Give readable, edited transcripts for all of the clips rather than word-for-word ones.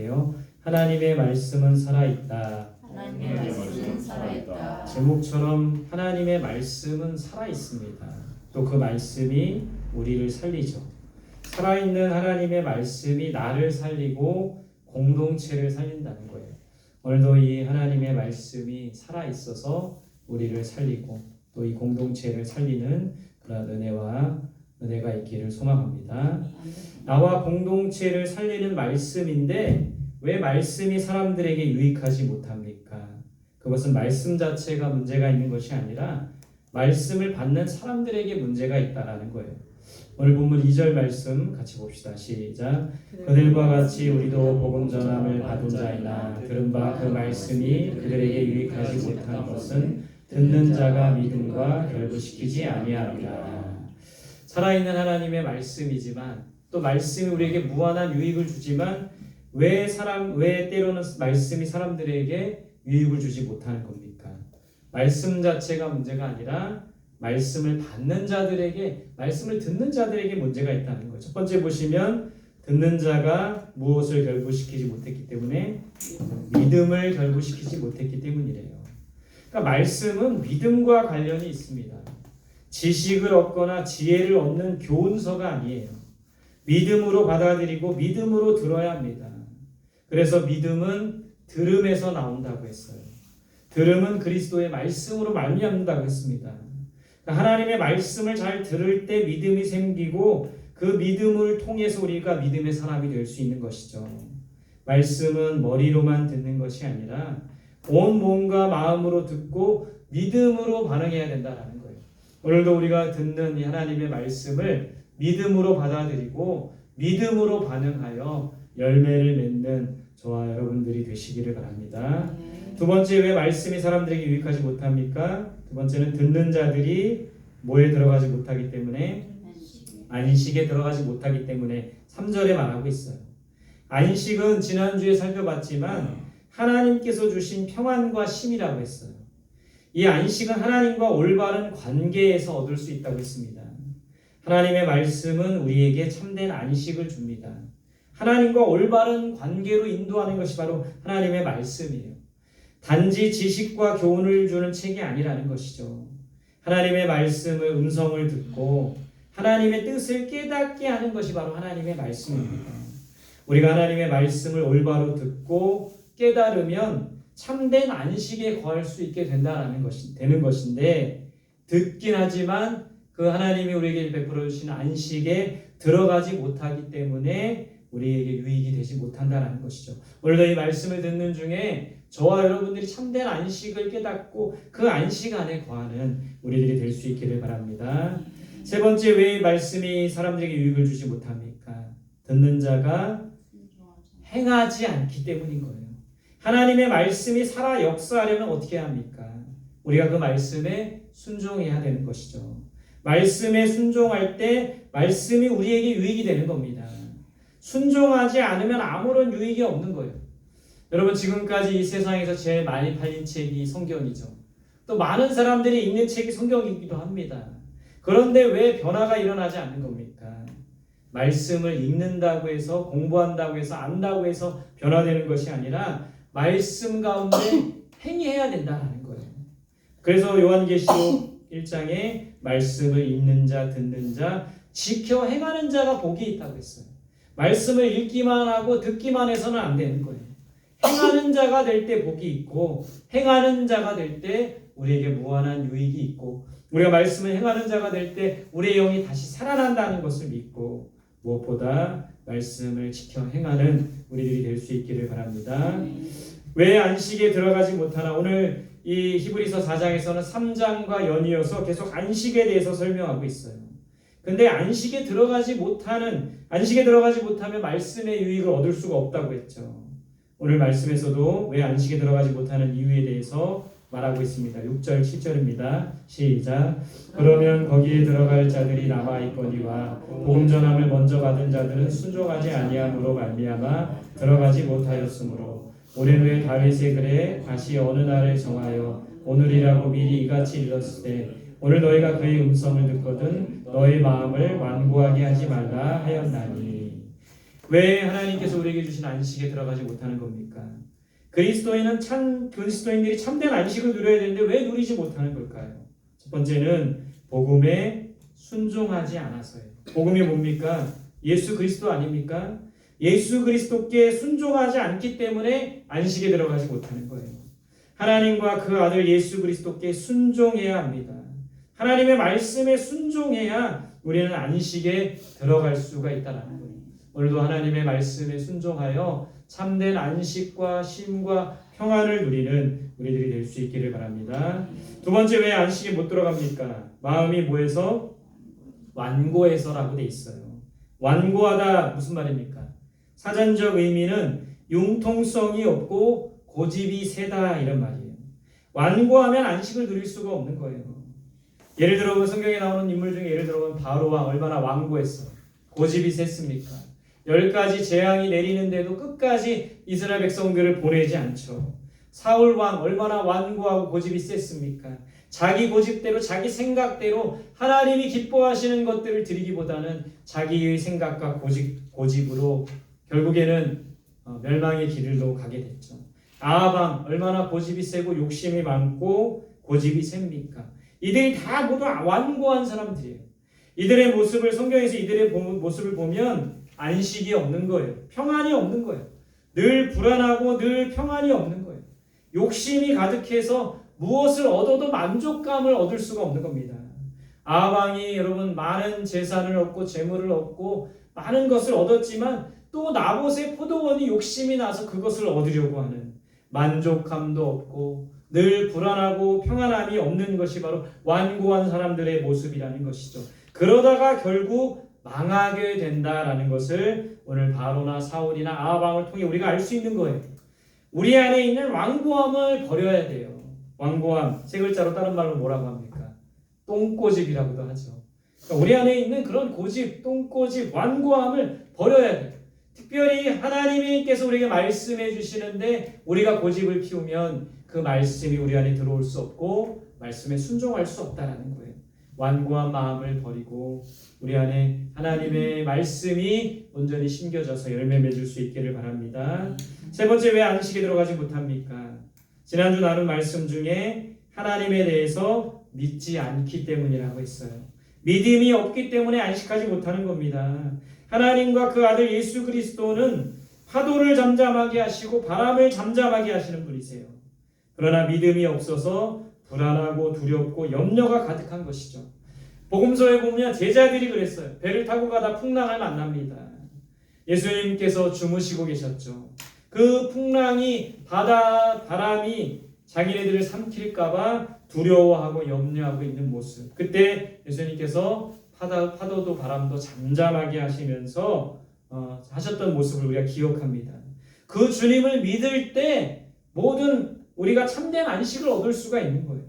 할게요. 하나님의 말씀은 살아있다. 하나님의 말씀은 살아있다. 제목처럼 하나님의 말씀은 살아있습니다. 또 그 말씀이 우리를 살리죠. 살아있는 하나님의 말씀이 나를 살리고 공동체를 살린다는 거예요. 오늘도 이 하나님의 말씀이 살아있어서 우리를 살리고 또 이 공동체를 살리는 그런 은혜가 있기를 소망합니다. 나와 공동체를 살리는 말씀인데 왜 말씀이 사람들에게 유익하지 못합니까? 그것은 말씀 자체가 문제가 있는 것이 아니라 말씀을 받는 사람들에게 문제가 있다라는 거예요. 오늘 본문 2절 말씀 같이 봅시다. 시작. 그들과 같이 우리도 복음 전함을 받은 자이나 들은 바 그 말씀이 그들에게 유익하지 못한 것은 듣는 자가 믿음과 결부시키지 아니하리라. 살아있는 하나님의 말씀이지만 또 말씀이 우리에게 무한한 유익을 주지만 왜 때로는 말씀이 사람들에게 유익을 주지 못하는 겁니까? 말씀 자체가 문제가 아니라 말씀을 받는 자들에게, 말씀을 듣는 자들에게 문제가 있다는 거예요. 첫 번째 보시면 듣는 자가 무엇을 결부시키지 못했기 때문에 믿음을 결부시키지 못했기 때문이래요. 그러니까 말씀은 믿음과 관련이 있습니다. 지식을 얻거나 지혜를 얻는 교훈서가 아니에요. 믿음으로 받아들이고 믿음으로 들어야 합니다. 그래서 믿음은 들음에서 나온다고 했어요. 들음은 그리스도의 말씀으로 말미암는다고 했습니다. 하나님의 말씀을 잘 들을 때 믿음이 생기고 그 믿음을 통해서 우리가 믿음의 사람이 될 수 있는 것이죠. 말씀은 머리로만 듣는 것이 아니라 온 몸과 마음으로 듣고 믿음으로 반응해야 된다는 거예요. 오늘도 우리가 듣는 이 하나님의 말씀을 믿음으로 받아들이고 믿음으로 반응하여 열매를 맺는 저와 여러분들이 되시기를 바랍니다. 두 번째, 왜 말씀이 사람들에게 유익하지 못합니까? 두 번째는 듣는 자들이 뭐에 들어가지 못하기 때문에 안식에 들어가지 못하기 때문에 3절에 말하고 있어요. 안식은 지난주에 살펴봤지만 하나님께서 주신 평안과 쉼이라고 했어요. 이 안식은 하나님과 올바른 관계에서 얻을 수 있다고 했습니다. 하나님의 말씀은 우리에게 참된 안식을 줍니다. 하나님과 올바른 관계로 인도하는 것이 바로 하나님의 말씀이에요. 단지 지식과 교훈을 주는 책이 아니라는 것이죠. 하나님의 말씀의 음성을 듣고 하나님의 뜻을 깨닫게 하는 것이 바로 하나님의 말씀입니다. 우리가 하나님의 말씀을 올바로 듣고 깨달으면 참된 안식에 거할 수 있게 되는 것인데 듣긴 하지만 그 하나님이 우리에게 베풀어 주신 안식에 들어가지 못하기 때문에 우리에게 유익이 되지 못한다는 것이죠. 오늘도 이 말씀을 듣는 중에 저와 여러분들이 참된 안식을 깨닫고 그 안식 안에 거하는 우리들이 될 수 있기를 바랍니다. 세 번째, 왜 말씀이 사람들에게 유익을 주지 못합니까? 듣는 자가 행하지 않기 때문인 거예요. 하나님의 말씀이 살아 역사하려면 어떻게 해야 합니까? 우리가 그 말씀에 순종해야 되는 것이죠. 말씀에 순종할 때 말씀이 우리에게 유익이 되는 겁니다. 순종하지 않으면 아무런 유익이 없는 거예요. 여러분, 지금까지 이 세상에서 제일 많이 팔린 책이 성경이죠. 또 많은 사람들이 읽는 책이 성경이기도 합니다. 그런데 왜 변화가 일어나지 않는 겁니까? 말씀을 읽는다고 해서, 공부한다고 해서, 안다고 해서 변화되는 것이 아니라 말씀 가운데 행해야 된다는 거예요. 그래서 요한계시록 1장에 말씀을 읽는 자, 듣는 자, 지켜 행하는 자가 복이 있다고 했어요. 말씀을 읽기만 하고 듣기만 해서는 안 되는 거예요. 행하는 자가 될 때 복이 있고 행하는 자가 될 때 우리에게 무한한 유익이 있고 우리가 말씀을 행하는 자가 될 때 우리의 영이 다시 살아난다는 것을 믿고 무엇보다 말씀을 지켜 행하는 우리들이 될 수 있기를 바랍니다. 왜 안식에 들어가지 못하나? 오늘 이 히브리서 4장에서는 3장과 연이어서 계속 안식에 대해서 설명하고 있어요. 근데 안식에 들어가지 못하면 말씀의 유익을 얻을 수가 없다고 했죠. 오늘 말씀에서도 왜 안식에 들어가지 못하는 이유에 대해서 말하고 있습니다. 6절, 7절입니다. 시작. 그러면 거기에 들어갈 자들이 남아있거니와 복음 전함을 먼저 받은 자들은 순종하지 아니함으로 말미암아 들어가지 못하였으므로 오랜 후에 다윗의 글에 다시 어느 날을 정하여 오늘이라고 미리 이같이 일렀을 때 오늘 너희가 그의 음성을 듣거든 너희 마음을 완고하게 하지 말라 하였나니. 왜 하나님께서 우리에게 주신 안식에 들어가지 못하는 겁니까? 그리스도인들이 참된 안식을 누려야 되는데 왜 누리지 못하는 걸까요? 첫 번째는 복음에 순종하지 않아서예요. 복음이 뭡니까? 예수 그리스도 아닙니까? 예수 그리스도께 순종하지 않기 때문에 안식에 들어가지 못하는 거예요. 하나님과 그 아들 예수 그리스도께 순종해야 합니다. 하나님의 말씀에 순종해야 우리는 안식에 들어갈 수가 있다는 거예요. 오늘도 하나님의 말씀에 순종하여 참된 안식과 쉼과 평안을 누리는 우리들이 될 수 있기를 바랍니다. 두 번째, 왜 안식에 못 들어갑니까? 마음이 뭐해서? 완고해서라고 돼 있어요. 완고하다 무슨 말입니까? 사전적 의미는 융통성이 없고 고집이 세다 이런 말이에요. 완고하면 안식을 누릴 수가 없는 거예요. 예를 들어 성경에 나오는 인물 중에 예를 들어 바로왕 얼마나 완고했어. 고집이 셌습니까? 10가지 재앙이 내리는데도 끝까지 이스라엘 백성들을 보내지 않죠. 사울왕 얼마나 완고하고 고집이 셌습니까? 자기 고집대로 자기 생각대로 하나님이 기뻐하시는 것들을 드리기보다는 자기의 생각과 고집으로 결국에는 멸망의 길로 가게 됐죠. 아합왕 얼마나 고집이 세고 욕심이 많고 고집이 셉니까? 이들이 다 모두 완고한 사람들이에요. 이들의 모습을 성경에서 이들의 모습을 보면 안식이 없는 거예요. 평안이 없는 거예요. 늘 불안하고 늘 평안이 없는 거예요. 욕심이 가득해서 무엇을 얻어도 만족감을 얻을 수가 없는 겁니다. 아합왕이 여러분 많은 재산을 얻고 재물을 얻고 많은 것을 얻었지만 또 나봇의 포도원이 욕심이 나서 그것을 얻으려고 하는 만족감도 없고 늘 불안하고 평안함이 없는 것이 바로 완고한 사람들의 모습이라는 것이죠. 그러다가 결국 망하게 된다라는 것을 오늘 바로나 사울이나 아합왕을 통해 우리가 알 수 있는 거예요. 우리 안에 있는 완고함을 버려야 돼요. 완고함, 세 글자로 다른 말로 뭐라고 합니까? 똥꼬집이라고도 하죠. 그러니까 우리 안에 있는 그런 고집, 똥꼬집, 완고함을 버려야 돼요. 특별히 하나님께서 우리에게 말씀해 주시는데 우리가 고집을 피우면 그 말씀이 우리 안에 들어올 수 없고 말씀에 순종할 수 없다라는 거예요. 완고한 마음을 버리고 우리 안에 하나님의 말씀이 온전히 심겨져서 열매 맺을 수 있기를 바랍니다. 세 번째, 왜 안식에 들어가지 못합니까? 지난주 나눈 말씀 중에 하나님에 대해서 믿지 않기 때문이라고 했어요. 믿음이 없기 때문에 안식하지 못하는 겁니다. 하나님과 그 아들 예수 그리스도는 파도를 잠잠하게 하시고 바람을 잠잠하게 하시는 분이세요. 그러나 믿음이 없어서 불안하고 두렵고 염려가 가득한 것이죠. 복음서에 보면 제자들이 그랬어요. 배를 타고 가다 풍랑을 만납니다. 예수님께서 주무시고 계셨죠. 그 풍랑이 바람이 자기네들을 삼킬까봐 두려워하고 염려하고 있는 모습. 그때 예수님께서 파도도 바람도 잠잠하게 하시면서 하셨던 모습을 우리가 기억합니다. 그 주님을 믿을 때 모든 우리가 참된 안식을 얻을 수가 있는 거예요.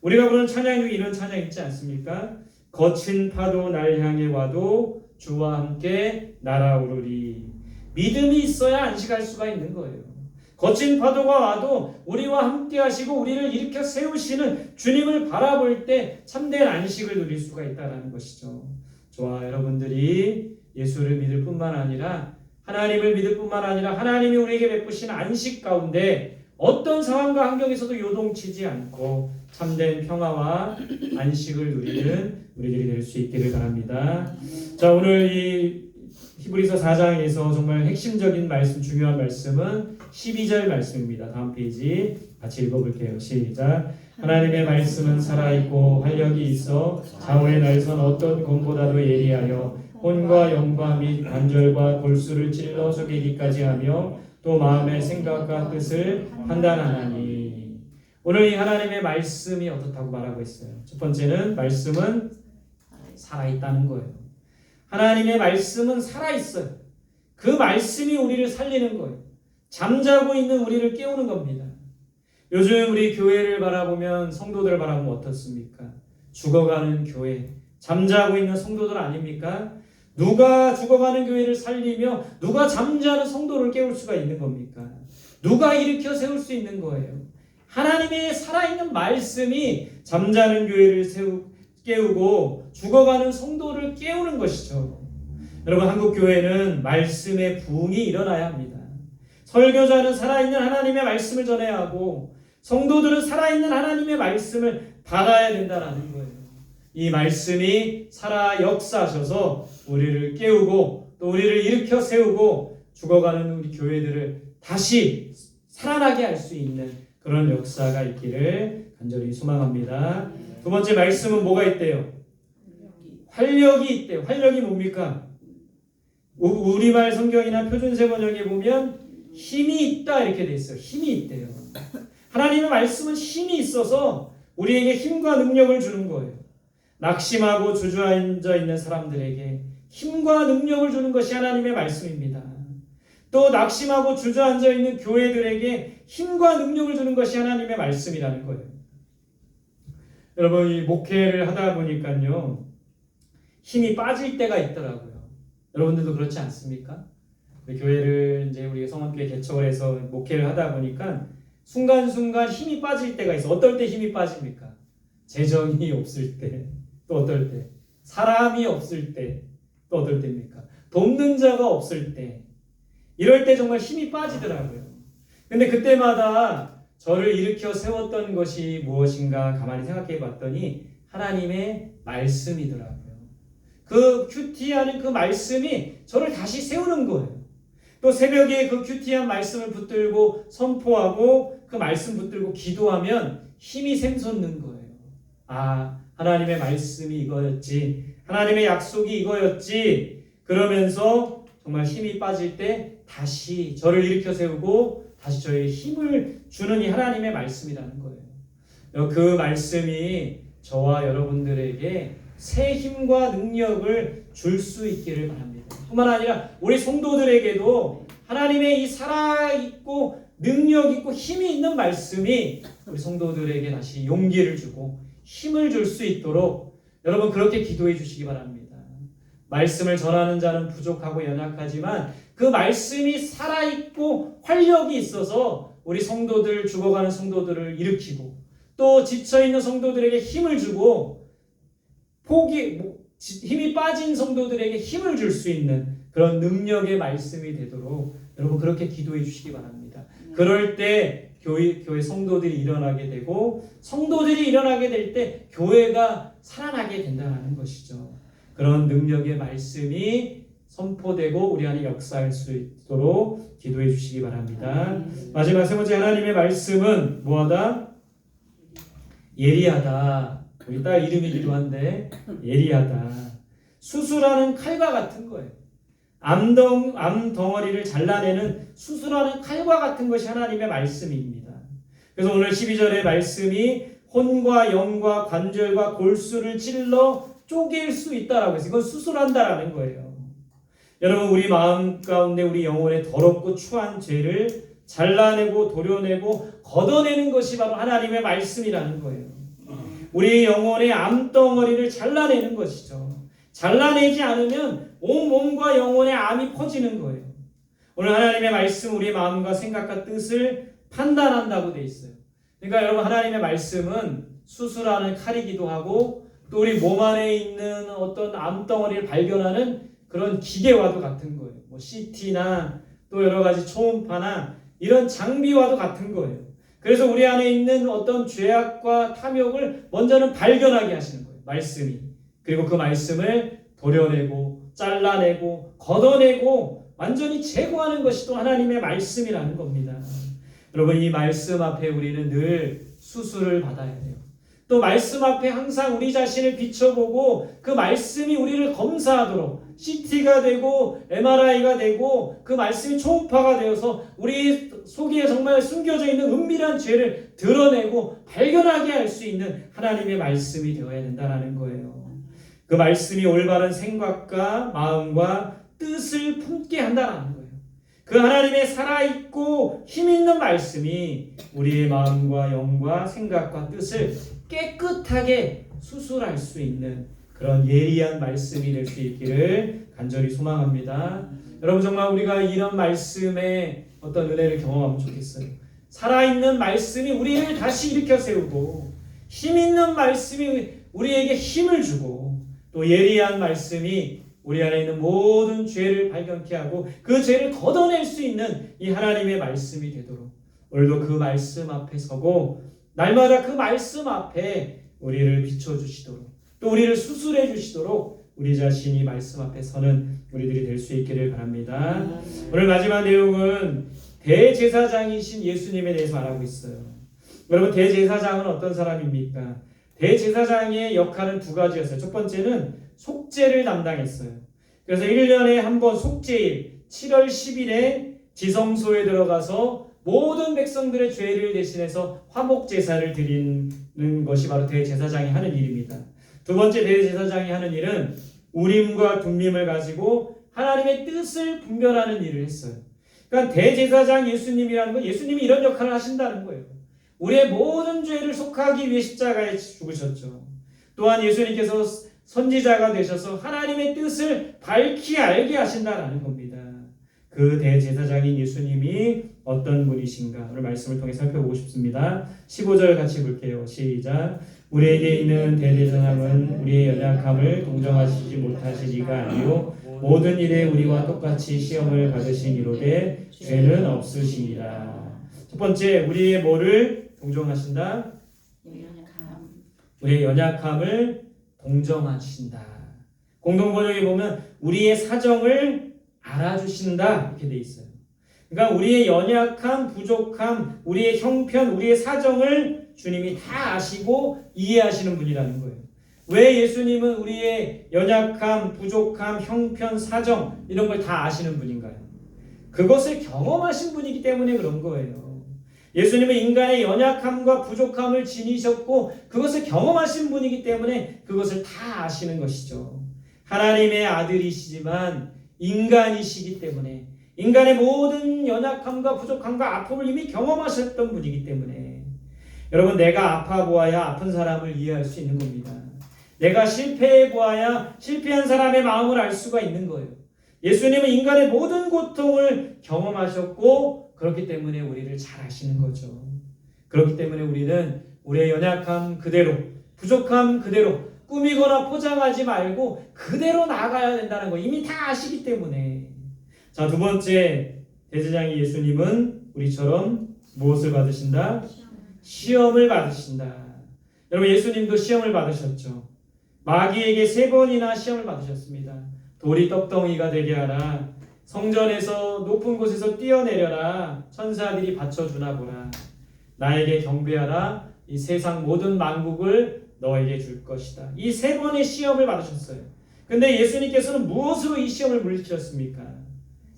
우리가 부르는 찬양 중에 이런 찬양 있지 않습니까? 거친 파도 날 향해 와도 주와 함께 날아오르리. 믿음이 있어야 안식할 수가 있는 거예요. 거친 파도가 와도 우리와 함께 하시고 우리를 일으켜 세우시는 주님을 바라볼 때 참된 안식을 누릴 수가 있다는 것이죠. 저와 여러분들이 예수를 믿을 뿐만 아니라 하나님을 믿을 뿐만 아니라 하나님이 우리에게 베푸신 안식 가운데 어떤 상황과 환경에서도 요동치지 않고 참된 평화와 안식을 누리는 우리들이 될 수 있기를 바랍니다. 자, 오늘 이 히브리서 4장에서 정말 핵심적인 말씀, 중요한 말씀은 12절 말씀입니다. 다음 페이지 같이 읽어볼게요. 시작. 하나님의 말씀은 살아있고 활력이 있어 좌우의 날선 어떤 검보다도 예리하여 혼과 영과 및 관절과 골수를 찔러 쪼개기까지 하며 또 마음의 생각과 뜻을 판단하나니. 오늘 이 하나님의 말씀이 어떻다고 말하고 있어요. 첫 번째는 말씀은 살아있다는 거예요. 하나님의 말씀은 살아있어요. 그 말씀이 우리를 살리는 거예요. 잠자고 있는 우리를 깨우는 겁니다. 요즘 우리 교회를 바라보면 성도들을 바라보면 어떻습니까? 죽어가는 교회, 잠자고 있는 성도들 아닙니까? 누가 죽어가는 교회를 살리며 누가 잠자는 성도를 깨울 수가 있는 겁니까? 누가 일으켜 세울 수 있는 거예요? 하나님의 살아있는 말씀이 잠자는 교회를 깨우고 죽어가는 성도를 깨우는 것이죠. 여러분, 한국 교회는 말씀의 부흥이 일어나야 합니다. 설교자는 살아있는 하나님의 말씀을 전해야 하고 성도들은 살아있는 하나님의 말씀을 받아야 된다는 거예요. 이 말씀이 살아 역사하셔서 우리를 깨우고 또 우리를 일으켜 세우고 죽어가는 우리 교회들을 다시 살아나게 할 수 있는 그런 역사가 있기를 간절히 소망합니다. 두 번째 말씀은 뭐가 있대요? 활력이 있대요. 활력이 뭡니까? 우리말 성경이나 표준세 번역에 보면 힘이 있다 이렇게 돼 있어요. 힘이 있대요. 하나님의 말씀은 힘이 있어서 우리에게 힘과 능력을 주는 거예요. 낙심하고 주저앉아 있는 사람들에게 힘과 능력을 주는 것이 하나님의 말씀입니다. 또 낙심하고 주저앉아 있는 교회들에게 힘과 능력을 주는 것이 하나님의 말씀이라는 거예요. 여러분, 이 목회를 하다 보니까요, 힘이 빠질 때가 있더라고요. 여러분들도 그렇지 않습니까? 교회를 이제 우리 성원교회 개척을 해서 목회를 하다 보니까 순간순간 힘이 빠질 때가 있어. 어떨 때 힘이 빠집니까? 재정이 없을 때, 또 어떨 때? 사람이 없을 때, 또 어떨 때입니까? 돕는 자가 없을 때. 이럴 때 정말 힘이 빠지더라고요. 근데 그때마다 저를 일으켜 세웠던 것이 무엇인가 가만히 생각해 봤더니 하나님의 말씀이더라고요. 그 큐티하는 그 말씀이 저를 다시 세우는 거예요. 또 새벽에 그 큐티한 말씀을 붙들고 선포하고 그 말씀 붙들고 기도하면 힘이 샘솟는 거예요. 아, 하나님의 말씀이 이거였지. 하나님의 약속이 이거였지. 그러면서 정말 힘이 빠질 때 다시 저를 일으켜 세우고 다시 저에게 힘을 주는 이 하나님의 말씀이라는 거예요. 그 말씀이 저와 여러분들에게 새 힘과 능력을 줄 수 있기를 바랍니다. 뿐만 아니라 우리 성도들에게도 하나님의 이 살아있고 능력있고 힘이 있는 말씀이 우리 성도들에게 다시 용기를 주고 힘을 줄 수 있도록 여러분 그렇게 기도해 주시기 바랍니다. 말씀을 전하는 자는 부족하고 연약하지만 그 말씀이 살아있고 활력이 있어서 우리 성도들, 죽어가는 성도들을 일으키고 또 지쳐있는 성도들에게 힘을 주고 힘이 빠진 성도들에게 힘을 줄 수 있는 그런 능력의 말씀이 되도록 여러분 그렇게 기도해 주시기 바랍니다. 그럴 때 교회 성도들이 일어나게 되고 성도들이 일어나게 될 때 교회가 살아나게 된다는 것이죠. 그런 능력의 말씀이 선포되고 우리 안에 역사할 수 있도록 기도해 주시기 바랍니다. 마지막 세 번째 하나님의 말씀은 뭐하다? 예리하다. 우리 딸 이름이기도 한데 예리하다. 수술하는 칼과 같은 거예요. 암 덩어리를 잘라내는 수술하는 칼과 같은 것이 하나님의 말씀입니다. 그래서 오늘 12절의 말씀이 혼과 영과 관절과 골수를 찔러 쪼갤 수 있다라고 해서 이건 수술한다라는 거예요. 여러분 우리 마음 가운데 우리 영혼의 더럽고 추한 죄를 잘라내고 도려내고 걷어내는 것이 바로 하나님의 말씀이라는 거예요. 우리 영혼의 암덩어리를 잘라내는 것이죠. 잘라내지 않으면 온 몸과 영혼의 암이 퍼지는 거예요. 오늘 하나님의 말씀 우리의 마음과 생각과 뜻을 판단한다고 돼 있어요. 그러니까 여러분 하나님의 말씀은 수술하는 칼이기도 하고 또 우리 몸 안에 있는 어떤 암덩어리를 발견하는 그런 기계와도 같은 거예요. 뭐 CT나 또 여러 가지 초음파나 이런 장비와도 같은 거예요. 그래서 우리 안에 있는 어떤 죄악과 탐욕을 먼저는 발견하게 하시는 거예요. 말씀이. 그리고 그 말씀을 도려내고 잘라내고 걷어내고 완전히 제거하는 것이 또 하나님의 말씀이라는 겁니다. 여러분 이 말씀 앞에 우리는 늘 수술을 받아야 돼요. 또 말씀 앞에 항상 우리 자신을 비춰보고 그 말씀이 우리를 검사하도록 CT가 되고 MRI가 되고 그 말씀이 초음파가 되어서 우리 속에 정말 숨겨져 있는 은밀한 죄를 드러내고 발견하게 할 수 있는 하나님의 말씀이 되어야 된다는 거예요. 그 말씀이 올바른 생각과 마음과 뜻을 품게 한다는 거예요. 그 하나님의 살아있고 힘있는 말씀이 우리의 마음과 영과 생각과 뜻을 깨끗하게 수술할 수 있는 그런 예리한 말씀이 될 수 있기를 간절히 소망합니다. 여러분 정말 우리가 이런 말씀의 어떤 은혜를 경험하면 좋겠어요. 살아있는 말씀이 우리를 다시 일으켜 세우고 힘있는 말씀이 우리에게 힘을 주고 또 예리한 말씀이 우리 안에 있는 모든 죄를 발견케 하고 그 죄를 걷어낼 수 있는 이 하나님의 말씀이 되도록 오늘도 그 말씀 앞에 서고 날마다 그 말씀 앞에 우리를 비춰주시도록 또 우리를 수술해 주시도록 우리 자신이 말씀 앞에 서는 우리들이 될 수 있기를 바랍니다. 오늘 마지막 내용은 대제사장이신 예수님에 대해서 말하고 있어요. 여러분, 대제사장은 어떤 사람입니까? 대제사장의 역할은 두 가지였어요. 첫 번째는 속죄를 담당했어요. 그래서 1년에 한 번 속죄일 7월 10일에 지성소에 들어가서 모든 백성들의 죄를 대신해서 화목제사를 드리는 것이 바로 대제사장이 하는 일입니다. 두 번째 대제사장이 하는 일은 우림과 둠림을 가지고 하나님의 뜻을 분별하는 일을 했어요. 그러니까 대제사장 예수님이라는 건 예수님이 이런 역할을 하신다는 거예요. 우리의 모든 죄를 속하기 위해 십자가에 죽으셨죠. 또한 예수님께서 선지자가 되셔서 하나님의 뜻을 밝히 알게 하신다는 겁니다. 그 대제사장인 예수님이 어떤 분이신가 오늘 말씀을 통해 살펴보고 싶습니다. 15절 같이 볼게요. 시작. 우리에게 있는 대제사장은 우리의 연약함을 동정하시지 못하시리가 아니요 모든 일에 우리와 똑같이 시험을 받으신 이로되 죄는 없으시니라. 첫 번째, 우리의 뭐를 동정하신다? 우리의 연약함을 동정하신다. 공동번역에 보면 우리의 사정을 알아주신다 이렇게 돼 있어요. 그러니까 우리의 연약함, 부족함, 우리의 형편, 우리의 사정을 주님이 다 아시고 이해하시는 분이라는 거예요. 왜 예수님은 우리의 연약함, 부족함, 형편, 사정 이런 걸 다 아시는 분인가요? 그것을 경험하신 분이기 때문에 그런 거예요. 예수님은 인간의 연약함과 부족함을 지니셨고 그것을 경험하신 분이기 때문에 그것을 다 아시는 것이죠. 하나님의 아들이시지만 인간이시기 때문에 인간의 모든 연약함과 부족함과 아픔을 이미 경험하셨던 분이기 때문에 여러분, 내가 아파 보아야 아픈 사람을 이해할 수 있는 겁니다. 내가 실패해 보아야 실패한 사람의 마음을 알 수가 있는 거예요. 예수님은 인간의 모든 고통을 경험하셨고 그렇기 때문에 우리를 잘 아시는 거죠. 그렇기 때문에 우리는 우리의 연약함 그대로, 부족함 그대로 꾸미거나 포장하지 말고 그대로 나아가야 된다는 거 이미 다 아시기 때문에. 자, 두 번째, 대제사장이 예수님은 우리처럼 무엇을 받으신다? 시험을 받으신다. 여러분, 예수님도 시험을 받으셨죠. 마귀에게 3번이나 시험을 받으셨습니다. 돌이 떡덩이가 되게 하라. 성전에서 높은 곳에서 뛰어내려라. 천사들이 받쳐주나 보라. 나에게 경배하라. 이 세상 모든 만국을 너에게 줄 것이다. 이 3번의 시험을 받으셨어요. 근데 예수님께서는 무엇으로 이 시험을 물리치셨습니까?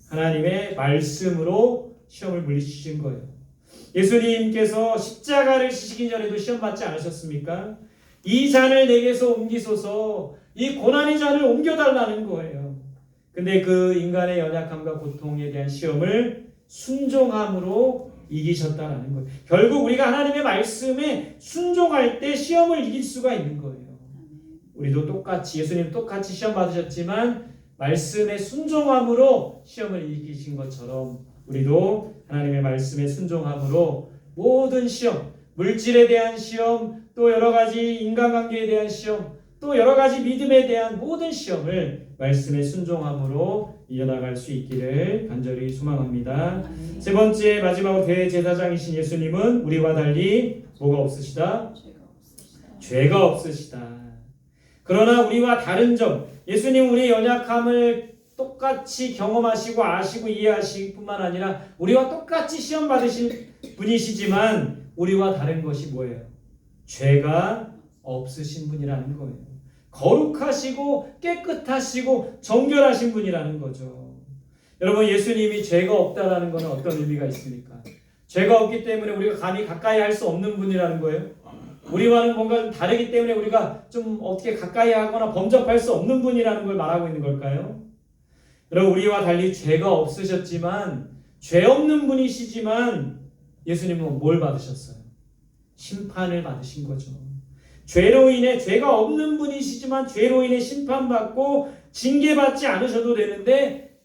하나님의 말씀으로 시험을 물리치신 거예요. 예수님께서 십자가를 지시기 전에도 시험 받지 않으셨습니까? 이 잔을 내게서 옮기소서, 이 고난의 잔을 옮겨달라는 거예요. 근데 그 인간의 연약함과 고통에 대한 시험을 순종함으로 이기셨다라는 거예요. 결국 우리가 하나님의 말씀에 순종할 때 시험을 이길 수가 있는 거예요. 우리도 똑같이, 예수님 똑같이 시험 받으셨지만 말씀에 순종함으로 시험을 이기신 것처럼 우리도 하나님의 말씀에 순종함으로 모든 시험, 물질에 대한 시험, 또 여러 가지 인간관계에 대한 시험, 또 여러 가지 믿음에 대한 모든 시험을 말씀에 순종함으로 이겨나갈 수 있기를 간절히 소망합니다. 세 번째, 마지막으로 대제사장이신 예수님은 우리와 달리 뭐가 없으시다? 죄가 없으시다. 그러나 우리와 다른 점, 예수님 우리의 연약함을 똑같이 경험하시고 아시고 이해하실 뿐만 아니라 우리와 똑같이 시험 받으신 분이시지만 우리와 다른 것이 뭐예요? 죄가 없으신 분이라는 거예요. 거룩하시고 깨끗하시고 정결하신 분이라는 거죠. 여러분, 예수님이 죄가 없다라는 것은 어떤 의미가 있습니까? 죄가 없기 때문에 우리가 감히 가까이 할 수 없는 분이라는 거예요. 우리와는 뭔가 좀 다르기 때문에 우리가 좀 어떻게 가까이 하거나 범접할 수 없는 분이라는 걸 말하고 있는 걸까요? 여러분, 우리와 달리 죄가 없으셨지만, 죄 없는 분이시지만 예수님은 뭘 받으셨어요? 심판을 받으신 거죠. 죄로 인해, 죄가 없는 분이시지만 죄로 인해 심판받고 징계받지 않으셔도 되는데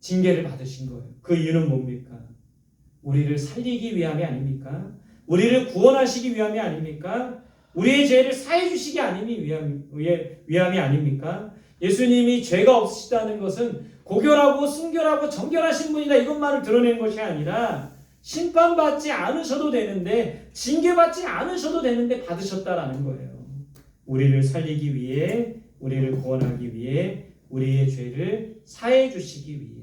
징계를 받으신 거예요. 그 이유는 뭡니까? 우리를 살리기 위함이 아닙니까? 우리를 구원하시기 위함이 아닙니까? 우리의 죄를 사해 주시기 위함이 아닙니까? 예수님이 죄가 없으시다는 것은 고결하고 순결하고 정결하신 분이다 이것만을 드러낸 것이 아니라 심판받지 않으셔도 되는데 징계받지 않으셔도 되는데 받으셨다라는 거예요. 우리를 살리기 위해 우리를 구원하기 위해 우리의 죄를 사해 주시기 위해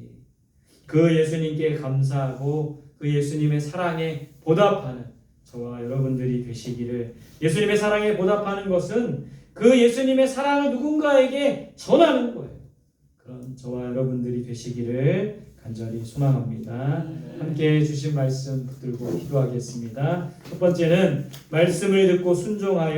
그 예수님께 감사하고 그 예수님의 사랑에 보답하는 저와 여러분들이 되시기를 예수님의 사랑에 보답하는 것은 그 예수님의 사랑을 누군가에게 전하는 거예요. 그런 저와 여러분들이 되시기를 간절히 소망합니다. 함께 주신 말씀 붙들고 기도하겠습니다. 첫 번째는 말씀을 듣고 순종하여